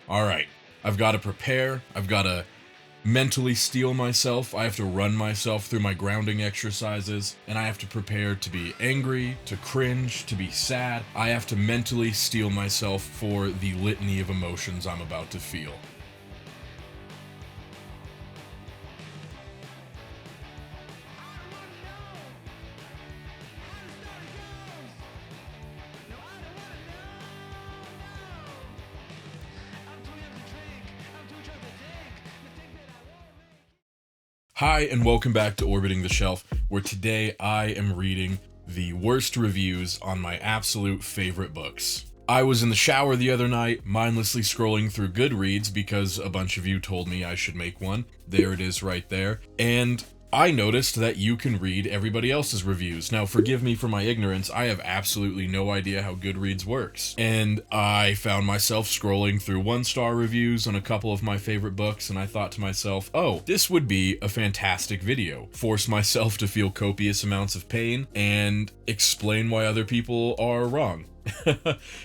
All right, I've got to prepare. I've got to mentally steel myself. I have to run myself through my grounding exercises, and I have to prepare to be angry, to cringe, to be sad. I have to mentally steel myself for the litany of emotions I'm about to feel. Hi, and welcome back to Orbiting the Shelf, where today I am reading the worst reviews on my absolute favorite books. I was in the shower the other night, mindlessly scrolling through Goodreads because a bunch of you told me I should make one. There it is right there. And I noticed that you can read everybody else's reviews. Now, forgive me for my ignorance, I have absolutely no idea how Goodreads works. And I found myself scrolling through 1-star reviews on a couple of my favorite books, and I thought to myself, oh, this would be a fantastic video. Force myself to feel copious amounts of pain and explain why other people are wrong.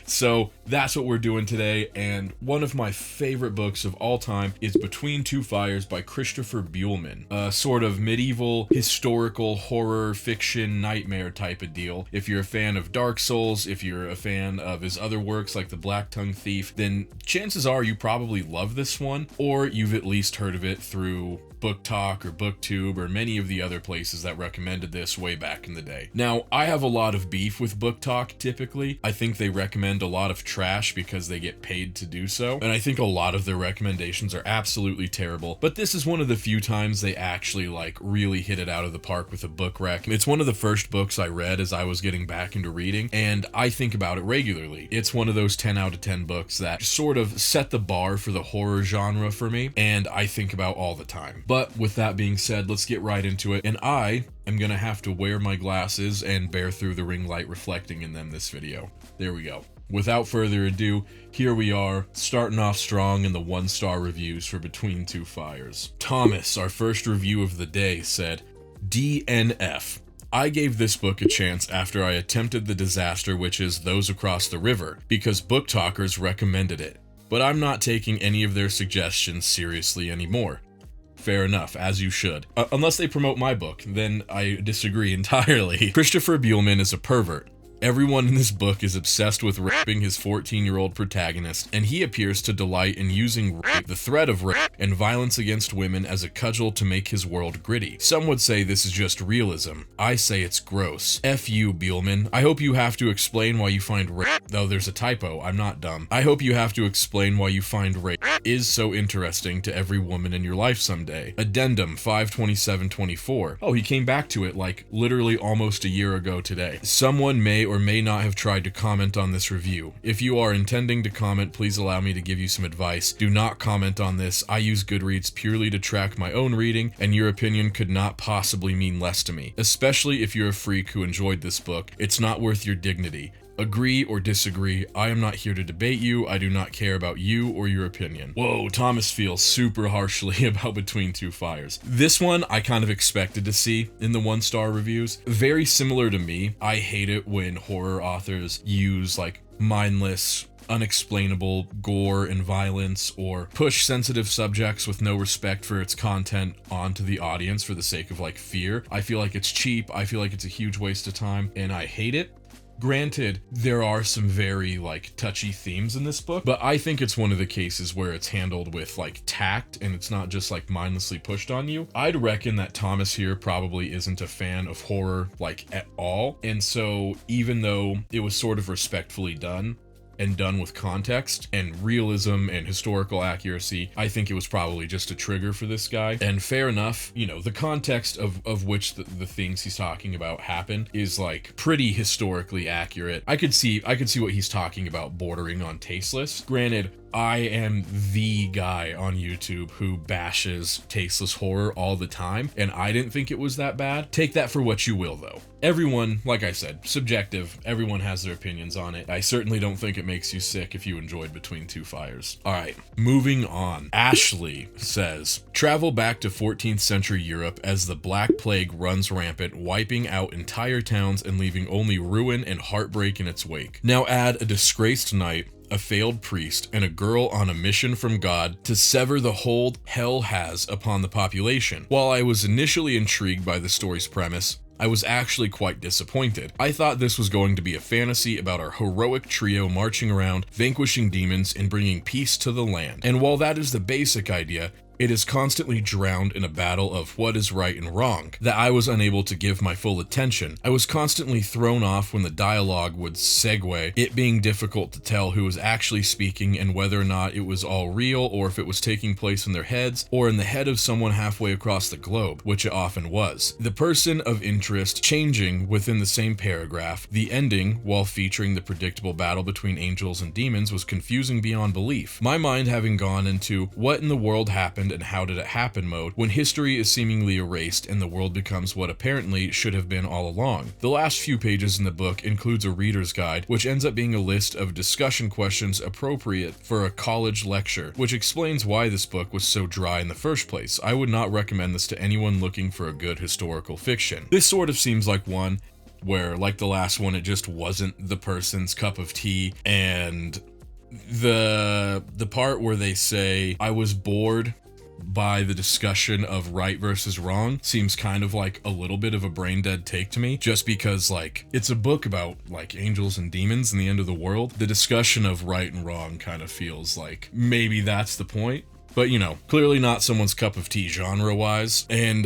So that's what we're doing today, and one of my favorite books of all time is Between Two Fires by Christopher Buehlman, a sort of medieval historical horror fiction nightmare type of deal. If you're a fan of Dark Souls, if you're a fan of his other works like The Black Tongue Thief, then chances are you probably love this one, or you've at least heard of it through Book Talk or BookTube or many of the other places that recommended this way back in the day. Now, I have a lot of beef with Book Talk typically. I think they recommend a lot of trash because they get paid to do so, and I think a lot of their recommendations are absolutely terrible, but this is one of the few times they actually really hit it out of the park with a book rec. It's one of the first books I read as I was getting back into reading, and I think about it regularly. It's one of those 10 out of 10 books that sort of set the bar for the horror genre for me, and I think about all the time. But with that being said, let's get right into it, and I am gonna have to wear my glasses and bear through the ring light reflecting in them this video. There we go. Without further ado, here we are, starting off strong in the 1-star reviews for Between Two Fires. Thomas, our first review of the day, said, DNF. I gave this book a chance after I attempted the disaster which is Those Across the River, because book talkers recommended it. But I'm not taking any of their suggestions seriously anymore. Fair enough, as you should. Unless they promote my book, then I disagree entirely. Christopher Buehlman is a pervert. Everyone in this book is obsessed with raping his 14-year-old protagonist, and he appears to delight in using rape, the threat of rape, and violence against women as a cudgel to make his world gritty. Some would say this is just realism. I say it's gross. F you, Buehlman. I hope you have to explain why you find rape. Oh, there's a typo. I'm not dumb. I hope you have to explain why you find rape is so interesting to every woman in your life someday. Addendum 5/27/24. Oh, he came back to it literally almost a year ago today. Someone may or may not have tried to comment on this review. If you are intending to comment, please allow me to give you some advice. Do not comment on this. I use Goodreads purely to track my own reading, and your opinion could not possibly mean less to me. Especially if you're a freak who enjoyed this book, it's not worth your dignity. Agree or disagree, I am not here to debate you. I do not care about you or your opinion. Whoa, Thomas feels super harshly about Between Two Fires. This one I kind of expected to see in the 1-star reviews. Very similar to me, I hate it when horror authors use mindless, unexplainable gore and violence, or push sensitive subjects with no respect for its content onto the audience for the sake of fear. I feel like it's cheap, I feel like it's a huge waste of time, and I hate it. Granted, there are some very touchy themes in this book, but I think it's one of the cases where it's handled with tact, and it's not just mindlessly pushed on you. I'd reckon that Thomas here probably isn't a fan of horror at all, and so even though it was sort of respectfully done and done with context and realism and historical accuracy, I think it was probably just a trigger for this guy. And fair enough, the context of which the things he's talking about happen is pretty historically accurate. I could see what he's talking about bordering on tasteless. Granted, I am the guy on YouTube who bashes tasteless horror all the time, and I didn't think it was that bad. Take that for what you will, though. Everyone, like I said, subjective. Everyone has their opinions on it. I certainly don't think it makes you sick if you enjoyed Between Two Fires. All right, moving on. Ashley says, travel back to 14th century Europe as the Black Plague runs rampant, wiping out entire towns and leaving only ruin and heartbreak in its wake. Now add a disgraced knight, a failed priest, and a girl on a mission from God to sever the hold hell has upon the population. While I was initially intrigued by the story's premise, I was actually quite disappointed. I thought this was going to be a fantasy about our heroic trio marching around, vanquishing demons, and bringing peace to the land. And while that is the basic idea, it is constantly drowned in a battle of what is right and wrong that I was unable to give my full attention. I was constantly thrown off when the dialogue would segue, it being difficult to tell who was actually speaking and whether or not it was all real or if it was taking place in their heads or in the head of someone halfway across the globe, which it often was. The person of interest changing within the same paragraph. The ending, while featuring the predictable battle between angels and demons, was confusing beyond belief. My mind having gone into what in the world happened and how did it happen mode when history is seemingly erased and the world becomes what apparently should have been all along. The last few pages in the book includes a reader's guide, which ends up being a list of discussion questions appropriate for a college lecture, which explains why this book was so dry in the first place. I would not recommend this to anyone looking for a good historical fiction. This sort of seems like one where, like the last one, it just wasn't the person's cup of tea, and the part where they say, I was bored by the discussion of right versus wrong seems kind of like a little bit of a brain dead take to me, just because like it's a book about like angels and demons and the end of the world. The discussion of right and wrong kind of feels like maybe that's the point, but you know, clearly not someone's cup of tea genre wise. And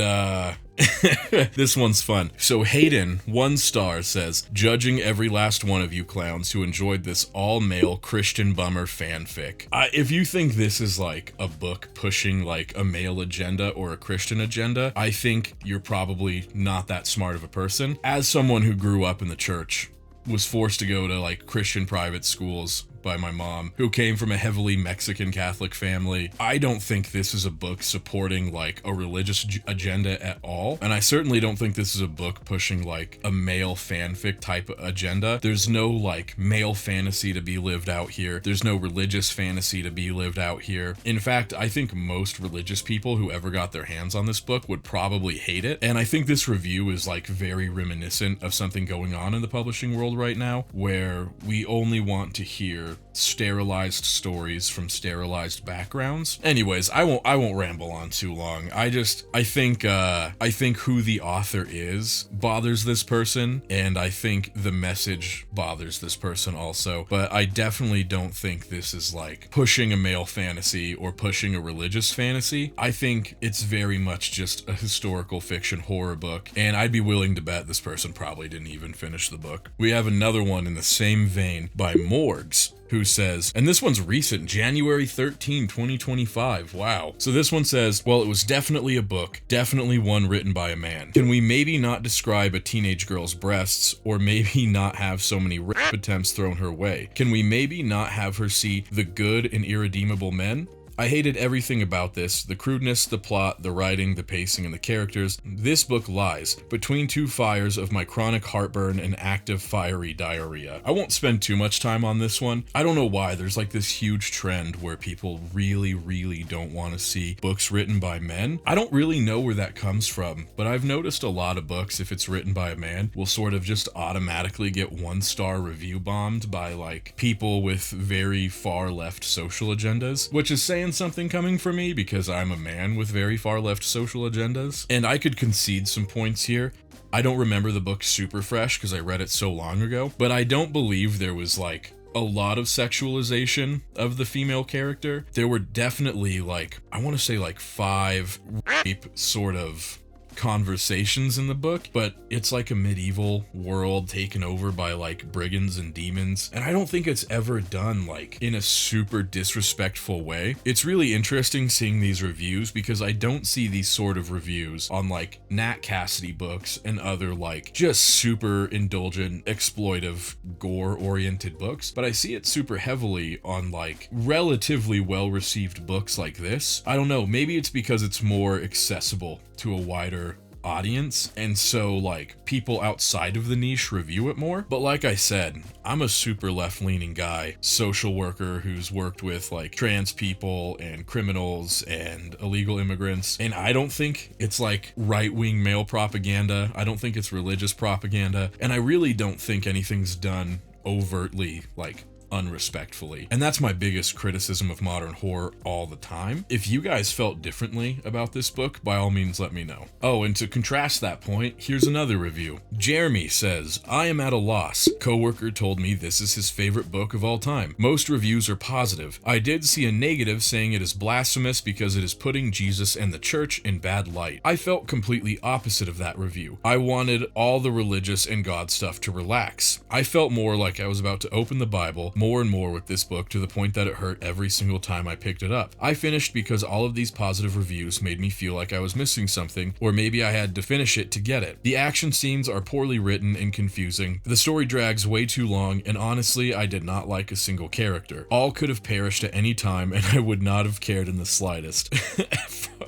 this one's fun. So Hayden, 1 star, says, judging every last one of you clowns who enjoyed this all-male Christian bummer fanfic. If you think this is like a book pushing like a male agenda or a Christian agenda, I think you're probably not that smart of a person. As someone who grew up in the church, was forced to go to like Christian private schools by my mom, who came from a heavily Mexican Catholic family, I don't think this is a book supporting like a religious agenda at all. And I certainly don't think this is a book pushing like a male fanfic type agenda. There's no like male fantasy to be lived out here. There's no religious fantasy to be lived out here. In fact, I think most religious people who ever got their hands on this book would probably hate it. And I think this review is like very reminiscent of something going on in the publishing world right now, where we only want to hear sterilized stories from sterilized backgrounds. Anyways, I won't ramble on too long. I think who the author is bothers this person, and I think the message bothers this person also, but I definitely don't think this is like pushing a male fantasy or pushing a religious fantasy. I think it's very much just a historical fiction horror book, and I'd be willing to bet this person probably didn't even finish the book. We have another one in the same vein by Morgs, who says, and this one's recent, January 13, 2025, wow. So this one says, well, it was definitely a book, definitely one written by a man. Can we maybe not describe a teenage girl's breasts, or maybe not have so many rape attempts thrown her way? Can we maybe not have her see the good and irredeemable men? I hated everything about this, the crudeness, the plot, the writing, the pacing, and the characters. This book lies between two fires of my chronic heartburn and active fiery diarrhea. I won't spend too much time on this one. I don't know why there's like this huge trend where people really don't want to see books written by men. I don't really know where that comes from, but I've noticed a lot of books, if it's written by a man, will sort of just automatically get 1-star review bombed by like people with very far left social agendas, which is saying something coming from me because I'm a man with very far left social agendas. And I could concede some points here. I don't remember the book super fresh because I read it so long ago, but I don't believe there was like a lot of sexualization of the female character. There were definitely like, I want to say like 5 rape sort of conversations in the book, but it's like a medieval world taken over by like brigands and demons, and I don't think it's ever done like in a super disrespectful way. It's really interesting seeing these reviews because I don't see these sort of reviews on like Nat Cassidy books and other like just super indulgent, exploitive, gore-oriented books, but I see it super heavily on like relatively well-received books like this. I don't know, maybe it's because it's more accessible to a wider audience, and so like people outside of the niche review it more. But like I said, I'm a super left-leaning guy, social worker who's worked with like trans people and criminals and illegal immigrants, and I don't think it's like right-wing male propaganda. I don't think it's religious propaganda, and I really don't think anything's done overtly like unrespectfully. And that's my biggest criticism of modern horror all the time. If you guys felt differently about this book, by all means let me know. Oh, and to contrast that point, here's another review. Jeremy says, I am at a loss. Coworker told me this is his favorite book of all time. Most reviews are positive. I did see a negative saying it is blasphemous because it is putting Jesus and the church in bad light. I felt completely opposite of that review. I wanted all the religious and God stuff to relax. I felt more like I was about to open the Bible more and more with this book, to the point that it hurt every single time I picked it up. I finished because all of these positive reviews made me feel like I was missing something, or maybe I had to finish it to get it. The action scenes are poorly written and confusing. The story drags way too long, and honestly, I did not like a single character. All could have perished at any time, and I would not have cared in the slightest.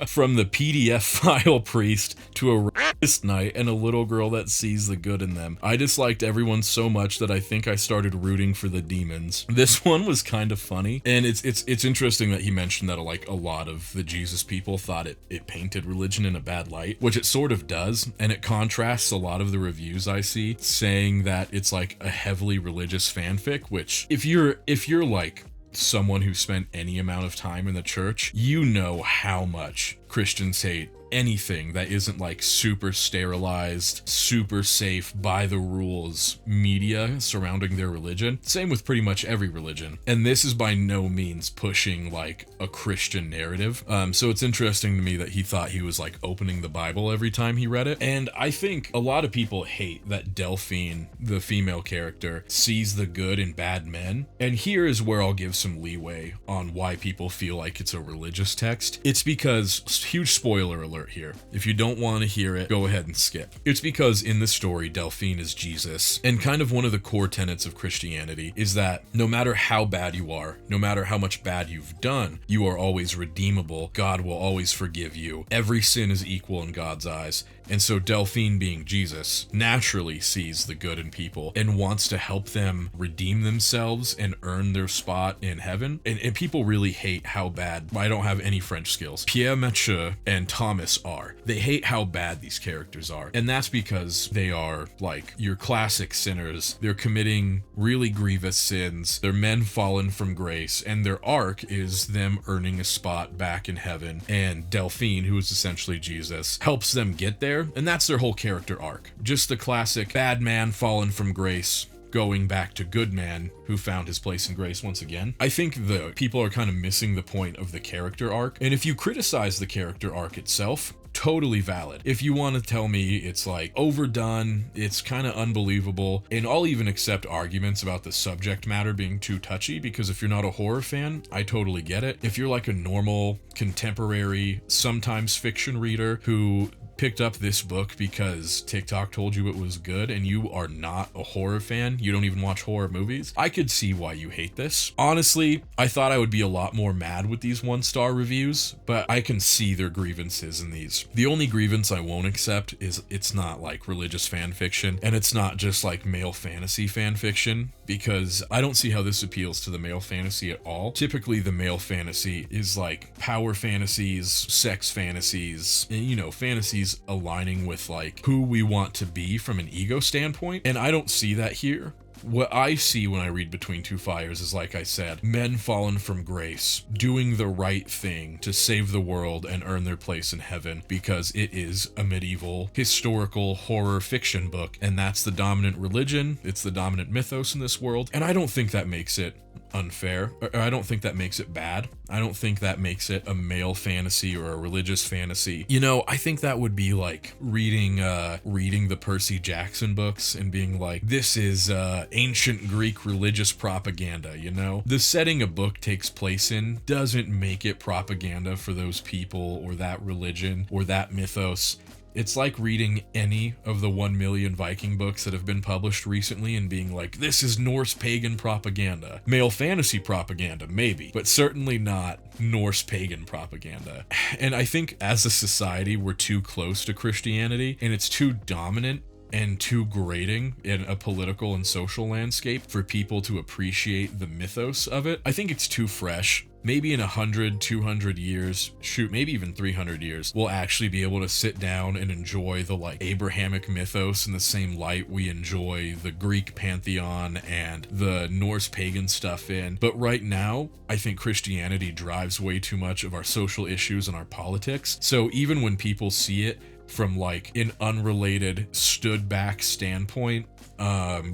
From the PDF file priest to a rapist knight and a little girl that sees the good in them. I disliked everyone so much that I think I started rooting for the demons. This one was kind of funny, and it's interesting that he mentioned that like a lot of the Jesus people thought it painted religion in a bad light, which it sort of does, and it contrasts a lot of the reviews I see saying that it's like a heavily religious fanfic, which if you're like someone who spent any amount of time in the church, you know how much Christians hate anything that isn't like super sterilized, super safe, by the rules media surrounding their religion. Same with pretty much every religion. And this is by no means pushing like a Christian narrative. So it's interesting to me that he thought he was like opening the Bible every time he read it. And I think a lot of people hate that Delphine, the female character, sees the good in bad men. And here is where I'll give some leeway on why people feel like it's a religious text. It's because, huge spoiler alert here, if you don't want to hear it, go ahead and skip. It's because in the story, Delphine is Jesus, and kind of one of the core tenets of Christianity is that no matter how bad you are, no matter how much bad you've done, you are always redeemable. God will always forgive you. Every sin is equal in God's eyes. And so Delphine, being Jesus, naturally sees the good in people and wants to help them redeem themselves and earn their spot in heaven. And people really hate how bad, I don't have any French skills, Pierre Mathieu and Thomas are. They hate how bad these characters are. And that's because they are like your classic sinners. They're committing really grievous sins. They're men fallen from grace, and their arc is them earning a spot back in heaven. And Delphine, who is essentially Jesus, helps them get there. And that's their whole character arc. Just the classic bad man fallen from grace, going back to good man who found his place in grace once again. I think the people are kind of missing the point of the character arc. And if you criticize the character arc itself, totally valid. If you want to tell me it's like overdone, it's kind of unbelievable, and I'll even accept arguments about the subject matter being too touchy, because if you're not a horror fan, I totally get it. If you're like a normal, contemporary, sometimes fiction reader who picked up this book because TikTok told you it was good and you are not a horror fan, you don't even watch horror movies, I could see why you hate this. Honestly, I thought I would be a lot more mad with these 1-star reviews, but I can see their grievances in these. The only grievance I won't accept is it's not like religious fan fiction, and it's not just like male fantasy fan fiction, because I don't see how this appeals to the male fantasy at all. Typically the male fantasy is like power fantasies, sex fantasies, and you know, fantasies aligning with like who we want to be from an ego standpoint, and I don't see that here. What I see when I read Between Two Fires is, like I said, men fallen from grace, doing the right thing to save the world and earn their place in heaven, because it is a medieval historical horror fiction book, and that's the dominant religion, it's the dominant mythos in this world, and I don't think that makes it unfair, or I don't think that makes it bad. I don't think that makes it a male fantasy or a religious fantasy. You know, I think that would be like reading the Percy Jackson books and being like, this is ancient Greek religious propaganda, you know? The setting a book takes place in doesn't make it propaganda for those people or that religion or that mythos. It's like reading any of the 1 million Viking books that have been published recently and being like, this is Norse pagan propaganda. Male fantasy propaganda, maybe, but certainly not Norse pagan propaganda. And I think as a society, we're too close to Christianity and it's too dominant and too grating in a political and social landscape for people to appreciate the mythos of it. I think it's too fresh. Maybe in 100, 200 years, shoot, maybe even 300 years, we'll actually be able to sit down and enjoy the like Abrahamic mythos in the same light we enjoy the Greek pantheon and the Norse pagan stuff in. But right now, I think Christianity drives way too much of our social issues and our politics. So even when people see it from like an unrelated stood back standpoint,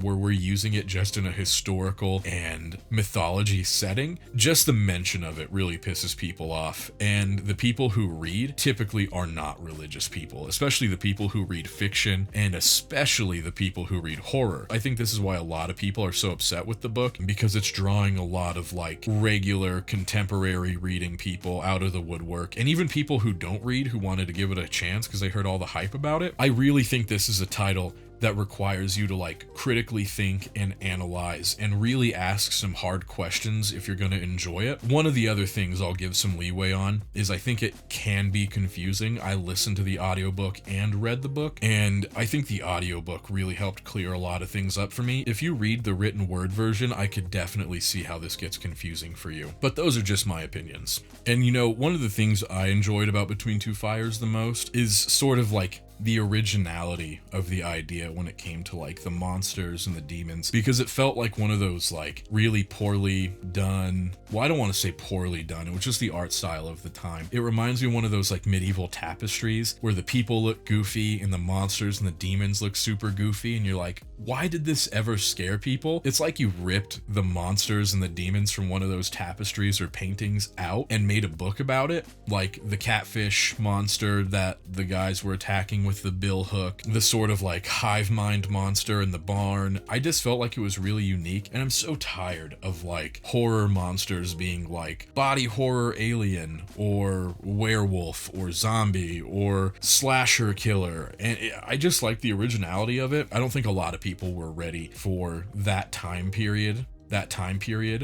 where we're using it just in a historical and mythology setting, just the mention of it really pisses people off. And the people who read typically are not religious people, especially the people who read fiction, and especially the people who read horror. I think this is why a lot of people are so upset with the book, because it's drawing a lot of like regular contemporary reading people out of the woodwork, and even people who don't read who wanted to give it a chance because they heard all the hype about it. I really think this is a title that requires you to like critically think and analyze and really ask some hard questions if you're going to enjoy it. One of the other things I'll give some leeway on is I think it can be confusing. I listened to the audiobook and read the book, and I think the audiobook really helped clear a lot of things up for me. If you read the written word version, I could definitely see how this gets confusing for you. But those are just my opinions. And you know, one of the things I enjoyed about Between Two Fires the most is sort of like the originality of the idea when it came to like the monsters and the demons, because it felt like one of those like really poorly done, well, I don't want to say poorly done, it was just the art style of the time. It reminds me of one of those like medieval tapestries where the people look goofy and the monsters and the demons look super goofy, and you're like, why did this ever scare people? It's like you ripped the monsters and the demons from one of those tapestries or paintings out and made a book about it, like the catfish monster that the guys were attacking with the bill hook, the sort of like hive mind monster in the barn. I just felt like it was really unique, and I'm so tired of like horror monsters being like body horror alien or werewolf or zombie or slasher killer, and I just like the originality of it. I don't think a lot of people were ready for that time period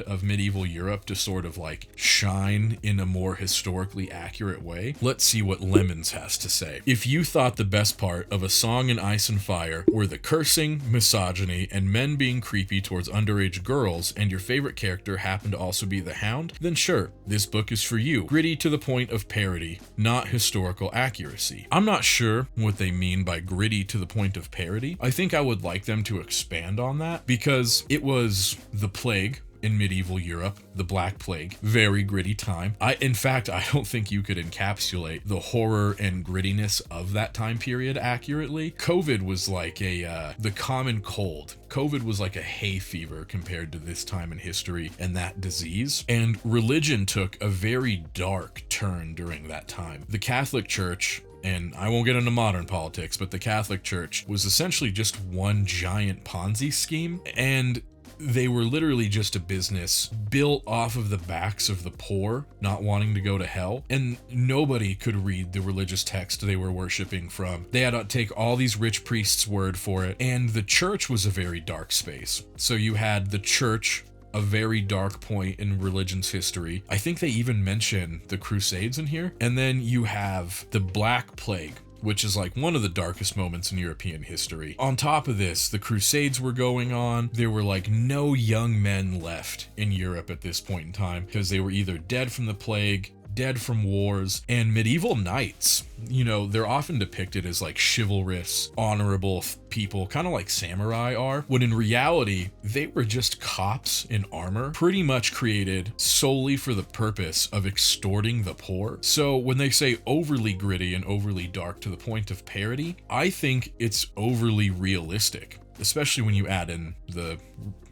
of medieval Europe to sort of like shine in a more historically accurate way. Let's see what Lemons has to say. If you thought the best part of A Song in Ice and Fire were the cursing, misogyny, and men being creepy towards underage girls, and your favorite character happened to also be the Hound, then sure, this book is for you. Gritty to the point of parody, not historical accuracy. I'm not sure what they mean by gritty to the point of parody. I think I would like them to expand on that, because it was the plague in medieval Europe, the Black Plague, very gritty time. In fact, I don't think you could encapsulate the horror and grittiness of that time period accurately. COVID was like the common cold. COVID was like a hay fever compared to this time in history and that disease. And religion took a very dark turn during that time. The Catholic Church, and I won't get into modern politics, but the Catholic Church was essentially just one giant Ponzi scheme, and they were literally just a business built off of the backs of the poor not wanting to go to hell, and nobody could read the religious text they were worshiping from. They had to take all these rich priests' word for it, and the church was a very dark space. So you had the church, a very dark point in religion's history. I think they even mention the Crusades in here. And then you have the Black Plague, which is like one of the darkest moments in European history. On top of this, the Crusades were going on. There were like no young men left in Europe at this point in time, because they were either dead from the plague, dead from wars, and medieval knights, you know, they're often depicted as like chivalrous, honorable people, kind of like samurai are, when in reality, they were just cops in armor, pretty much created solely for the purpose of extorting the poor. So when they say overly gritty and overly dark to the point of parody, I think it's overly realistic, especially when you add in the,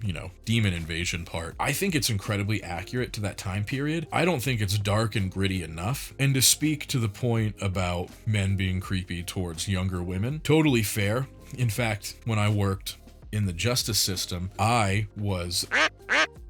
you know, demon invasion part. I think it's incredibly accurate to that time period. I don't think it's dark and gritty enough. And to speak to the point about men being creepy towards younger women, totally fair. In fact, when I worked in the justice system, I was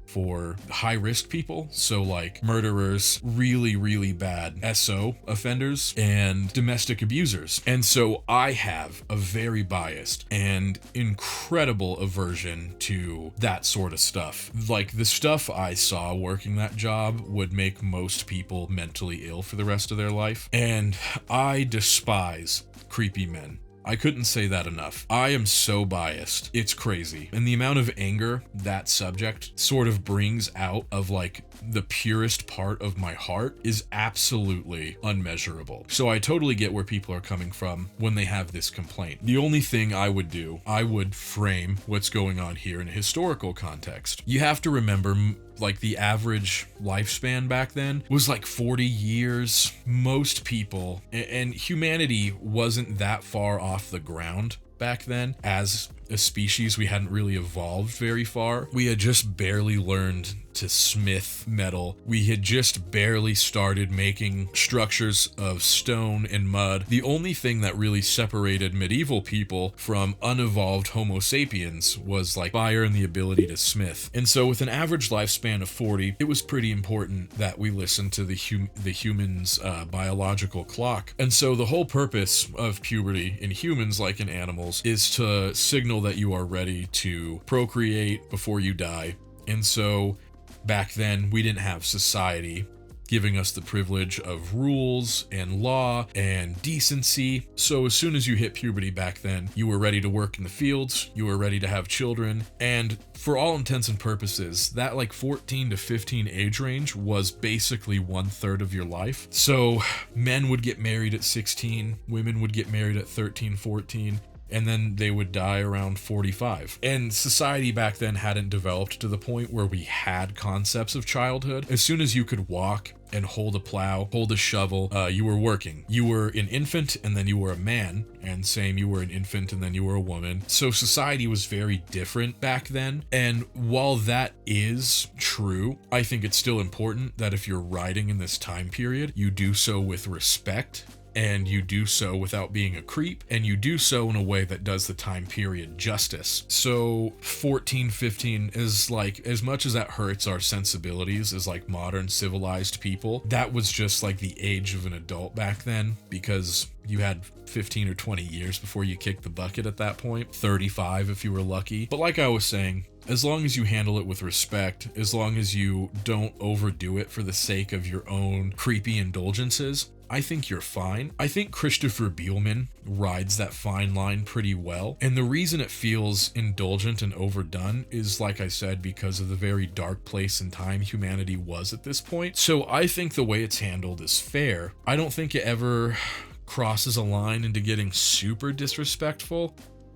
for high-risk people, so like murderers, really, really bad SO offenders, and domestic abusers. And so I have a very biased and incredible aversion to that sort of stuff. Like, the stuff I saw working that job would make most people mentally ill for the rest of their life, and I despise creepy men. I couldn't say that enough. I am so biased. It's crazy. And the amount of anger that subject sort of brings out of like the purest part of my heart is absolutely unmeasurable. So I totally get where people are coming from when they have this complaint. The only thing I would do, I would frame what's going on here in a historical context. You have to remember, like, the average lifespan back then was like 40 years. Most people, and humanity wasn't that far off the ground back then. As a species, we hadn't really evolved very far. We had just barely learned to smith metal. We had just barely started making structures of stone and mud. The only thing that really separated medieval people from unevolved Homo sapiens was like fire and the ability to smith. And so with an average lifespan of 40, it was pretty important that we listen to the human's biological clock. And so the whole purpose of puberty in humans, like in animals, is to signal that you are ready to procreate before you die. And so back then, we didn't have society giving us the privilege of rules and law and decency. So as soon as you hit puberty back then, you were ready to work in the fields, you were ready to have children, and for all intents and purposes, that like 14 to 15 age range was basically 1/3 of your life. So men would get married at 16, women would get married at 13, 14, and then they would die around 45. And society back then hadn't developed to the point where we had concepts of childhood. As soon as you could walk and hold a plow, hold a shovel, you were working. You were an infant and then you were a man, and same, you were an infant and then you were a woman. So society was very different back then. And while that is true, I think it's still important that if you're writing in this time period, you do so with respect, and you do so without being a creep, and you do so in a way that does the time period justice. So 14, 15 is like, as much as that hurts our sensibilities as like modern civilized people, that was just like the age of an adult back then, because you had 15 or 20 years before you kicked the bucket at that point, 35 if you were lucky. But like I was saying, as long as you handle it with respect, as long as you don't overdo it for the sake of your own creepy indulgences, I think you're fine. I think Christopher Buehlman rides that fine line pretty well. And the reason it feels indulgent and overdone is, like I said, because of the very dark place and time humanity was at this point. So I think the way it's handled is fair. I don't think it ever crosses a line into getting super disrespectful.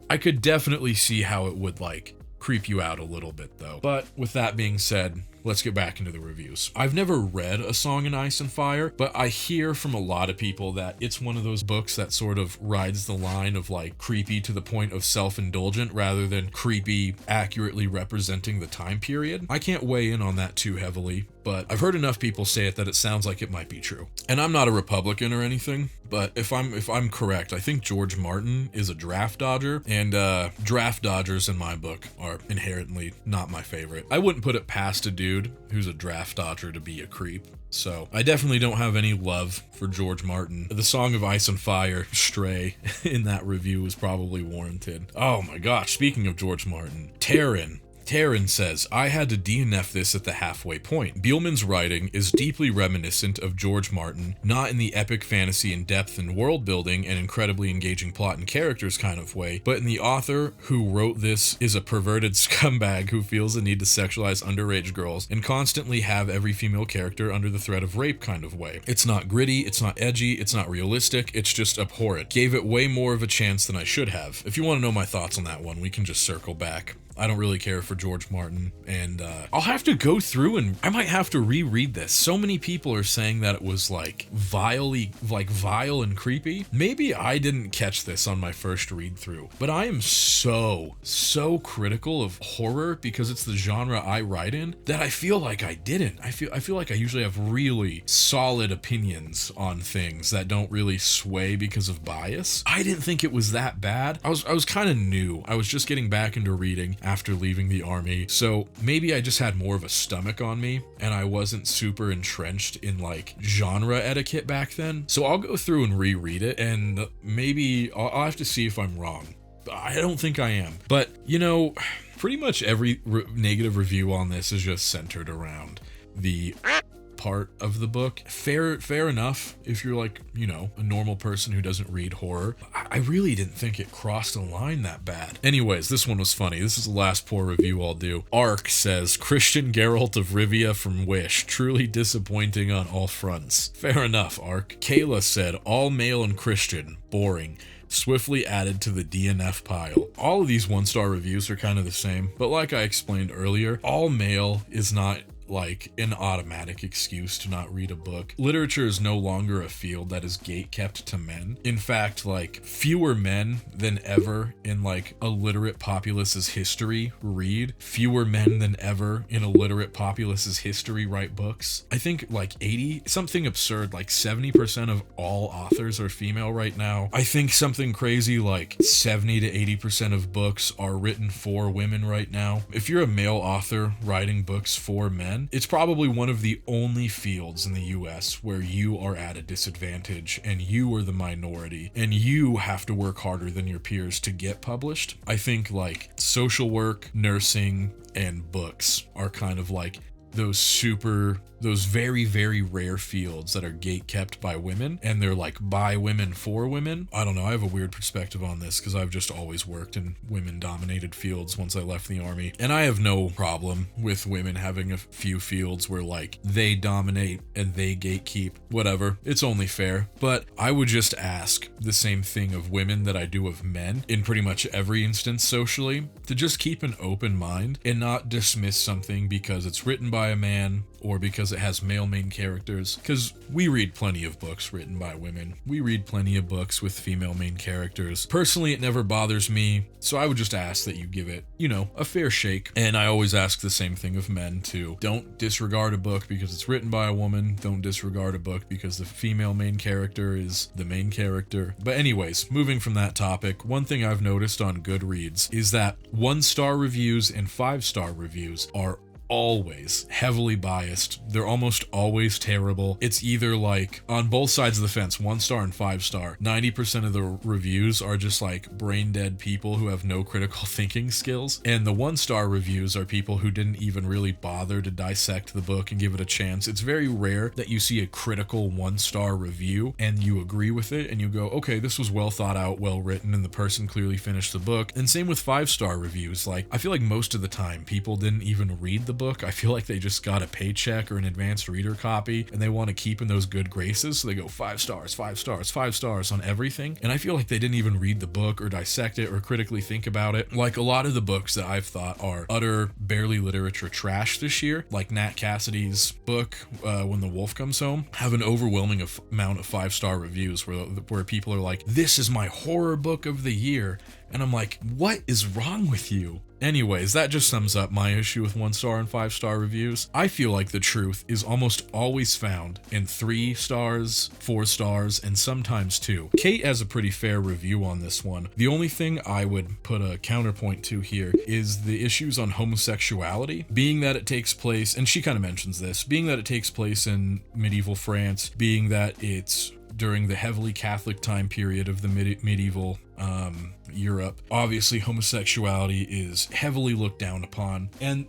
I could definitely see how it would like creep you out a little bit though. But with that being said, let's get back into the reviews. I've never read A Song in Ice and Fire, but I hear from a lot of people that it's one of those books that sort of rides the line of like creepy to the point of self-indulgent rather than creepy accurately representing the time period. I can't weigh in on that too heavily, but I've heard enough people say it that it sounds like it might be true. And I'm not a Republican or anything, but if I'm correct, I think George Martin is a draft dodger, and draft dodgers in my book are inherently not my favorite. I wouldn't put it past a dude who's a draft dodger to be a creep. So I definitely don't have any love for George Martin. The Song of Ice and Fire, Stray, in that review was probably warranted. Oh my gosh, speaking of George Martin, Taryn says, I had to DNF this at the halfway point. Buehlman's writing is deeply reminiscent of George Martin, not in the epic fantasy and depth and world building and incredibly engaging plot and characters kind of way, but in the author who wrote this is a perverted scumbag who feels the need to sexualize underage girls and constantly have every female character under the threat of rape kind of way. It's not gritty, it's not edgy, it's not realistic, it's just abhorrent. Gave it way more of a chance than I should have. If you want to know my thoughts on that one, we can just circle back. I don't really care for George Martin, and I'll have to go through and I might have to reread this. So many people are saying that it was like vile and creepy. Maybe I didn't catch this on my first read through, but I am so critical of horror because it's the genre I write in that I feel like I didn't. I feel like I usually have really solid opinions on things that don't really sway because of bias. I didn't think it was that bad. I was kind of new. I was just getting back into reading after leaving the army, so maybe I just had more of a stomach on me and I wasn't super entrenched in like genre etiquette back then. So I'll go through and reread it, and maybe I'll have to see if I'm wrong. I don't think I am, but you know, pretty much every negative review on this is just centered around the part of the book. Fair enough if you're like, a normal person who doesn't read horror. I really didn't think it crossed a line that bad. Anyways, this one was funny. This is the last poor review I'll do. Ark says, Christian Geralt of Rivia from Wish, truly disappointing on all fronts. Fair enough, Ark. Kayla said, all male and Christian, boring. Swiftly added to the DNF pile. All of these 1-star reviews are kind of the same, but like I explained earlier, all male is not like an automatic excuse to not read a book. Literature is no longer a field that is gatekept to men. In fact, like fewer men than ever in like a literate populace's history read. Fewer men than ever in a literate populace's history write books. I think like 80, something absurd, like 70% of all authors are female right now. I think something crazy like 70 to 80% of books are written for women right now. If you're a male author writing books for men, it's probably one of the only fields in the US where you are at a disadvantage and you are the minority and you have to work harder than your peers to get published. I think like social work, nursing, and books are kind of like those very, very rare fields that are gatekept by women, and they're like by women for women. I don't know, I have a weird perspective on this because I've just always worked in women-dominated fields once I left the army, and I have no problem with women having a few fields where like they dominate and they gatekeep, whatever, it's only fair. But I would just ask the same thing of women that I do of men in pretty much every instance socially, to just keep an open mind and not dismiss something because it's written by a man or because it has male main characters, because we read plenty of books written by women. We read plenty of books with female main characters. Personally, it never bothers me, so I would just ask that you give it, a fair shake. And I always ask the same thing of men too. Don't disregard a book because it's written by a woman. Don't disregard a book because the female main character is the main character. But anyways, moving from that topic, one thing I've noticed on Goodreads is that 1-star reviews and 5-star reviews are always heavily biased. They're almost always terrible. It's either like on both sides of the fence, 1-star and 5-star. 90% of the reviews are just like brain dead people who have no critical thinking skills. And the 1-star reviews are people who didn't even really bother to dissect the book and give it a chance. It's very rare that you see a critical 1-star review and you agree with it and you go, okay, this was well thought out, well written, and the person clearly finished the book. And same with 5-star reviews. Like, I feel like most of the time people didn't even read the book. I feel like they just got a paycheck or an advanced reader copy and they want to keep in those good graces, so they go 5 stars, 5 stars, 5 stars on everything. And I feel like they didn't even read the book or dissect it or critically think about it. Like a lot of the books that I've thought are utter barely literature trash this year, like Nat Cassidy's book When the Wolf Comes Home, have an overwhelming amount of 5-star reviews where people are like, this is my horror book of the year. And I'm like, what is wrong with you? Anyways, that just sums up my issue with 1-star and 5-star reviews. I feel like the truth is almost always found in 3 stars, 4 stars, and sometimes 2. Kate has a pretty fair review on this one. The only thing I would put a counterpoint to here is the issues on homosexuality, being that it takes place, and she kind of mentions this, being that it takes place in medieval France, being that it's during the heavily Catholic time period of the medieval Europe. Obviously, homosexuality is heavily looked down upon, and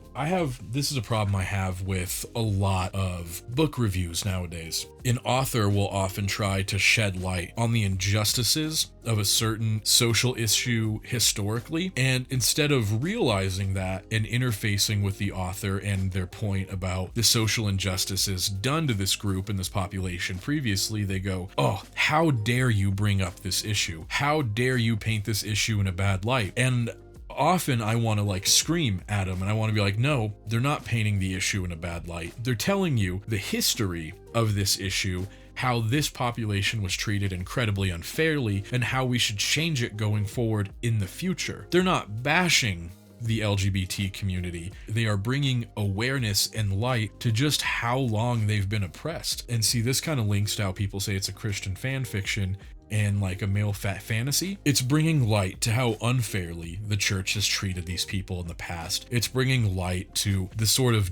this is a problem I have with a lot of book reviews nowadays. An author will often try to shed light on the injustices of a certain social issue historically, and instead of realizing that and interfacing with the author and their point about the social injustices done to this group and this population previously, they go, oh, how dare you bring up this issue? How dare you paint this issue in a bad light? And often I want to like scream at them and I want to be like, no, they're not painting the issue in a bad light. They're telling you the history of this issue, how this population was treated incredibly unfairly, and how we should change it going forward in the future. They're not bashing the LGBT community. They are bringing awareness and light to just how long they've been oppressed. And see, this kind of links to how people say it's a Christian fan fiction and like a male fantasy. It's bringing light to how unfairly the church has treated these people in the past. It's bringing light to the sort of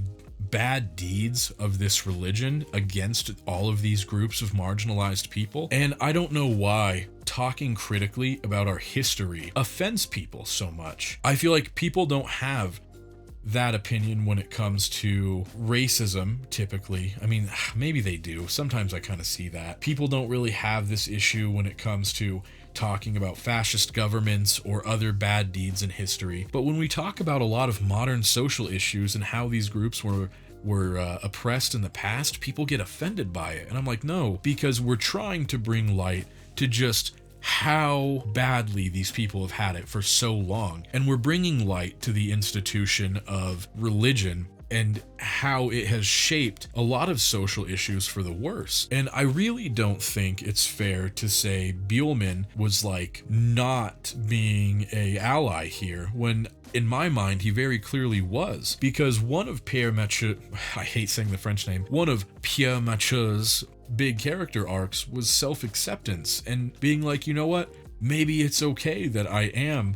bad deeds of this religion against all of these groups of marginalized people. And I don't know why talking critically about our history offends people so much. I feel like people don't have that opinion when it comes to racism, typically. I mean, maybe they do. Sometimes I kind of see that. People don't really have this issue when it comes to talking about fascist governments or other bad deeds in history. But when we talk about a lot of modern social issues and how these groups were oppressed in the past, people get offended by it. And I'm like, no, because we're trying to bring light to just how badly these people have had it for so long. And we're bringing light to the institution of religion and how it has shaped a lot of social issues for the worse. And I really don't think it's fair to say Buehlman was like not being a ally here, when in my mind he very clearly was, because one of Pierre Mathieu, I hate saying the French name, one of Pierre Mathieu's big character arcs was self-acceptance and being like, you know what, maybe it's okay that I am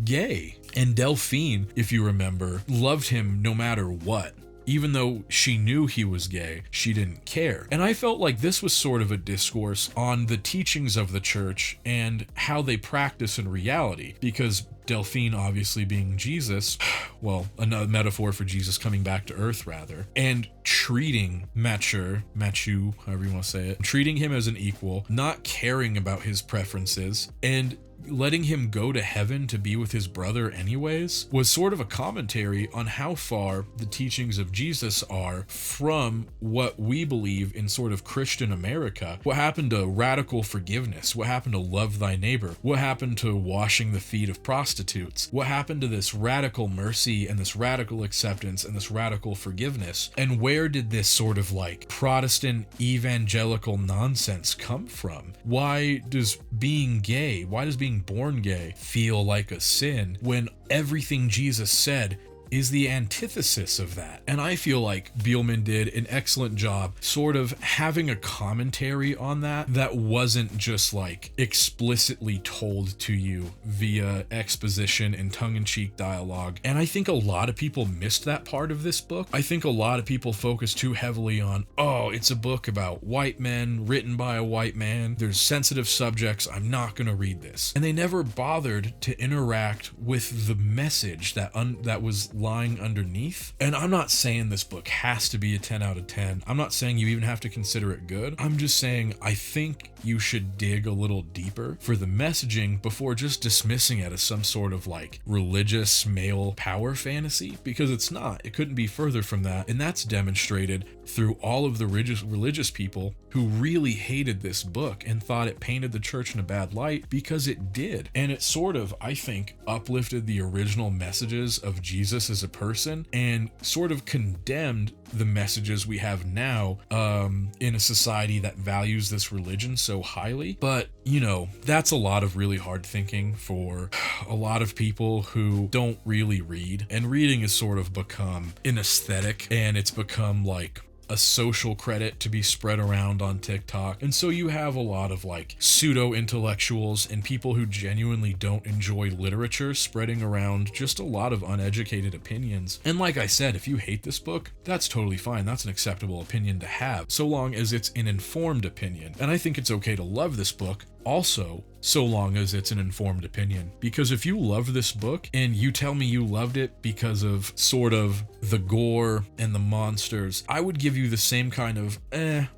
gay. And Delphine, if you remember, loved him no matter what. Even though she knew he was gay, she didn't care. And I felt like this was sort of a discourse on the teachings of the church and how they practice in reality, because Delphine obviously being Jesus, well, another metaphor for Jesus coming back to earth rather, and treating Mathieu, however you want to say it, treating him as an equal, not caring about his preferences, and letting him go to heaven to be with his brother anyways, was sort of a commentary on how far the teachings of Jesus are from what we believe in sort of Christian America. What happened to radical forgiveness? What happened to love thy neighbor? What happened to washing the feet of prostitutes? What happened to this radical mercy and this radical acceptance and this radical forgiveness? And where did this sort of like Protestant evangelical nonsense come from? Why does being being born gay feel like a sin when everything Jesus said is the antithesis of that? And I feel like Buehlman did an excellent job sort of having a commentary on that wasn't just like explicitly told to you via exposition and tongue-in-cheek dialogue. And I think a lot of people missed that part of this book. I think a lot of people focus too heavily on, oh, it's a book about white men written by a white man, there's sensitive subjects, I'm not gonna read this. And they never bothered to interact with the message that was lying underneath. And I'm not saying this book has to be a 10 out of 10. I'm not saying you even have to consider it good. I'm just saying I think you should dig a little deeper for the messaging before just dismissing it as some sort of like religious male power fantasy, because it's not. It couldn't be further from that. And that's demonstrated through all of the religious people who really hated this book and thought it painted the church in a bad light, because it did. And it sort of, I think, uplifted the original messages of Jesus as a person and sort of condemned the messages we have now in a society that values this religion so highly. But, you know, that's a lot of really hard thinking for a lot of people who don't really read. And reading has sort of become an aesthetic, and it's become like a social credit to be spread around on TikTok. And so you have a lot of like pseudo intellectuals and people who genuinely don't enjoy literature spreading around just a lot of uneducated opinions. And like I said, if you hate this book, that's totally fine. That's an acceptable opinion to have, so long as it's an informed opinion. And I think it's okay to love this book also, so long as it's an informed opinion. Because if you love this book and you tell me you loved it because of sort of the gore and the monsters, I would give you the same kind of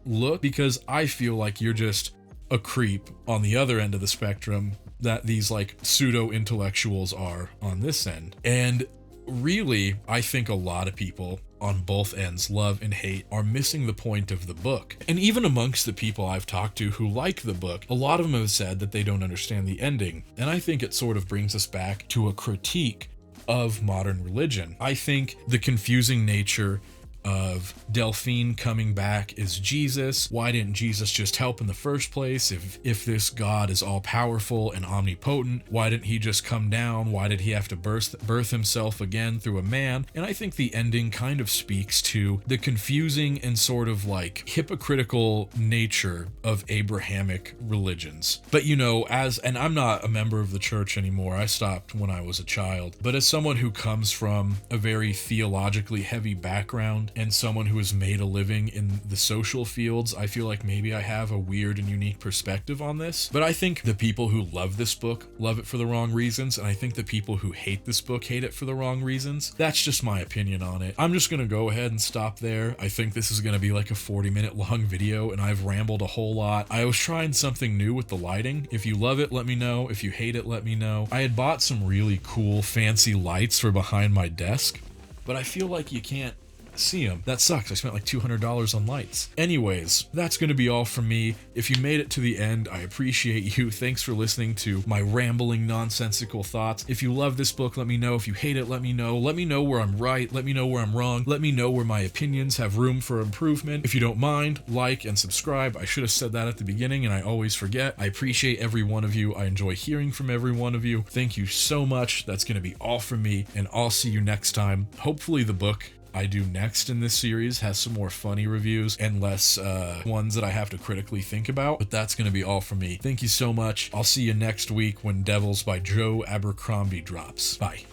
look, because I feel like you're just a creep on the other end of the spectrum that these like pseudo intellectuals are on this end. And really, I think a lot of people on both ends, love and hate, are missing the point of the book. And even amongst the people I've talked to who like the book, a lot of them have said that they don't understand the ending. And I think it sort of brings us back to a critique of modern religion. I think the confusing nature of Delphine coming back as Jesus. Why didn't Jesus just help in the first place? If this God is all powerful and omnipotent, why didn't he just come down? Why did he have to birth himself again through a man? And I think the ending kind of speaks to the confusing and sort of like hypocritical nature of Abrahamic religions. But you know, and I'm not a member of the church anymore. I stopped when I was a child. But as someone who comes from a very theologically heavy background and someone who has made a living in the social fields, I feel like maybe I have a weird and unique perspective on this. But I think the people who love this book love it for the wrong reasons, and I think the people who hate this book hate it for the wrong reasons. That's just my opinion on it. I'm just gonna go ahead and stop there. I think this is gonna be like a 40-minute long video, and I've rambled a whole lot. I was trying something new with the lighting. If you love it, let me know. If you hate it, let me know. I had bought some really cool fancy lights for behind my desk, but I feel like you can't see them. That sucks. I spent like $200 on lights. Anyways, that's going to be all from me. If you made it to the end, I appreciate you. Thanks for listening to my rambling, nonsensical thoughts. If you love this book, let me know. If you hate it, let me know. Let me know where I'm right. Let me know where I'm wrong. Let me know where my opinions have room for improvement. If you don't mind, like and subscribe. I should have said that at the beginning and I always forget. I appreciate every one of you. I enjoy hearing from every one of you. Thank you so much. That's going to be all from me, and I'll see you next time. Hopefully the book I do next in this series has some more funny reviews and less ones that I have to critically think about, but that's going to be all from me. Thank you so much. I'll see you next week when Devils by Joe Abercrombie drops. Bye.